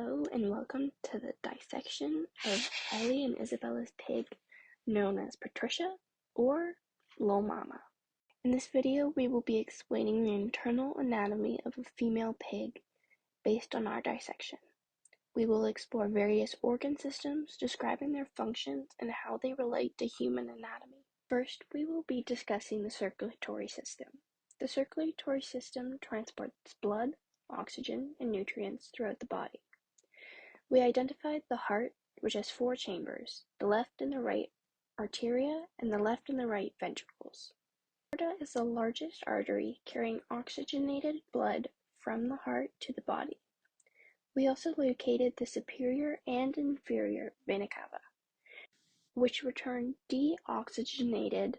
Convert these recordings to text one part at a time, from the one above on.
Hello and welcome to the dissection of Ellie and Isabella's pig, known as Patricia or Lil Mama. In this video, we will be explaining the internal anatomy of a female pig based on our dissection. We will explore various organ systems, describing their functions and how they relate to human anatomy. First, we will be discussing the circulatory system. The circulatory system transports blood, oxygen, and nutrients throughout the body. We identified the heart, which has 4 chambers, the left and the right arteria, and the left and the right ventricles. The aorta is the largest artery carrying oxygenated blood from the heart to the body. We also located the superior and inferior vena cava, which return deoxygenated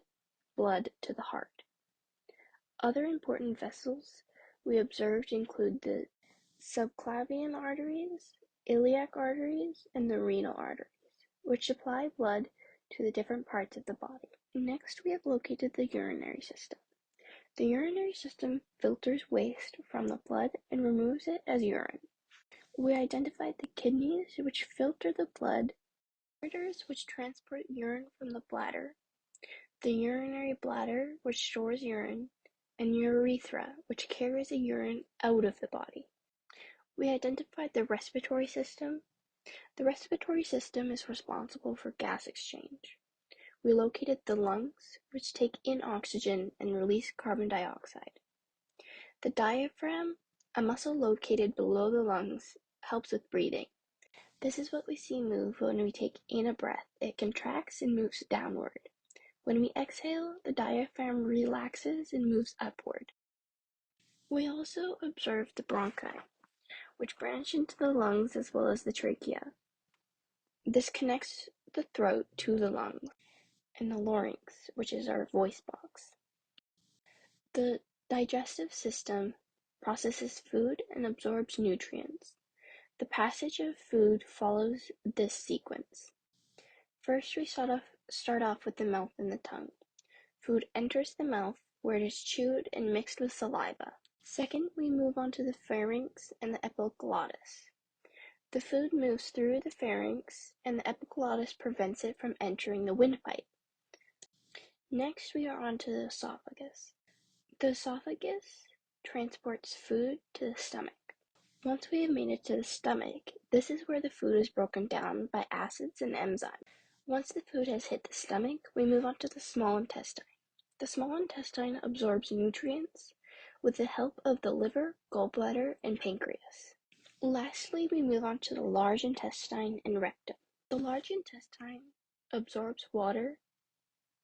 blood to the heart. Other important vessels we observed include the subclavian arteries, iliac arteries, and the renal arteries, which supply blood to the different parts of the body. Next, we have located the urinary system. The urinary system filters waste from the blood and removes it as urine. We identified the kidneys, which filter the blood, ureters, which transport urine from the bladder, the urinary bladder, which stores urine, and urethra, which carries the urine out of the body. We identified the respiratory system. The respiratory system is responsible for gas exchange. We located the lungs, which take in oxygen and release carbon dioxide. The diaphragm, a muscle located below the lungs, helps with breathing. This is what we see move when we take in a breath. It contracts and moves downward. When we exhale, the diaphragm relaxes and moves upward. We also observed the bronchi, which branch into the lungs as well as the trachea. This connects the throat to the lungs, and the larynx, which is our voice box. The digestive system processes food and absorbs nutrients. The passage of food follows this sequence. First, we start off with the mouth and the tongue. Food enters the mouth, where it is chewed and mixed with saliva. Second, we move on to the pharynx and the epiglottis. The food moves through the pharynx, and the epiglottis prevents it from entering the windpipe. Next, we are on to the esophagus. The esophagus transports food to the stomach. Once we have made it to the stomach, this is where the food is broken down by acids and enzymes. Once the food has hit the stomach, we move on to the small intestine. The small intestine absorbs nutrients with the help of the liver, gallbladder, and pancreas. Lastly, we move on to the large intestine and rectum. The large intestine absorbs water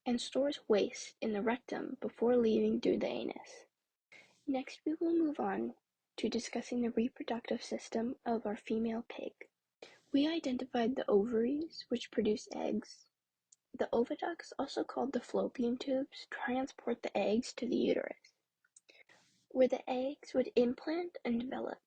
and stores waste in the rectum before leaving through the anus. Next, we will move on to discussing the reproductive system of our female pig. We identified the ovaries, which produce eggs. The oviducts, also called the fallopian tubes, transport the eggs to the uterus, where the eggs would implant and develop.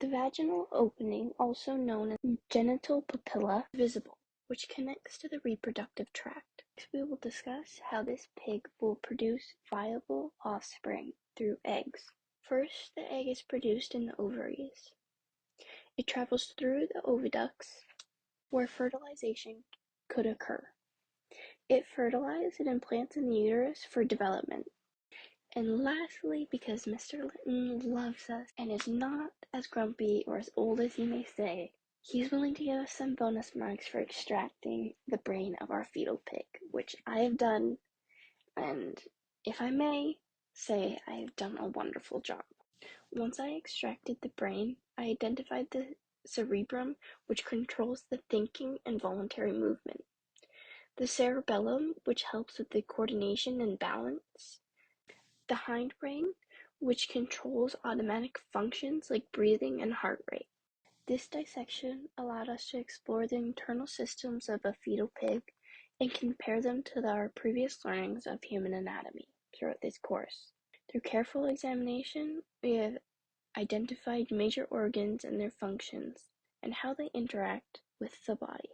The vaginal opening, also known as genital papilla, is visible, which connects to the reproductive tract. Next, we will discuss how this pig will produce viable offspring through eggs. First, the egg is produced in the ovaries. It travels through the oviducts, where fertilization could occur. It fertilizes and implants in the uterus for development. And lastly, because Mr. Litton loves us and is not as grumpy or as old as he may say, he's willing to give us some bonus marks for extracting the brain of our fetal pig, which I have done, and if I may say, I have done a wonderful job. Once I extracted the brain, I identified the cerebrum, which controls the thinking and voluntary movement, the cerebellum, which helps with the coordination and balance, the hindbrain, which controls automatic functions like breathing and heart rate. This dissection allowed us to explore the internal systems of a fetal pig and compare them to our previous learnings of human anatomy throughout this course. Through careful examination, we have identified major organs and their functions and how they interact with the body.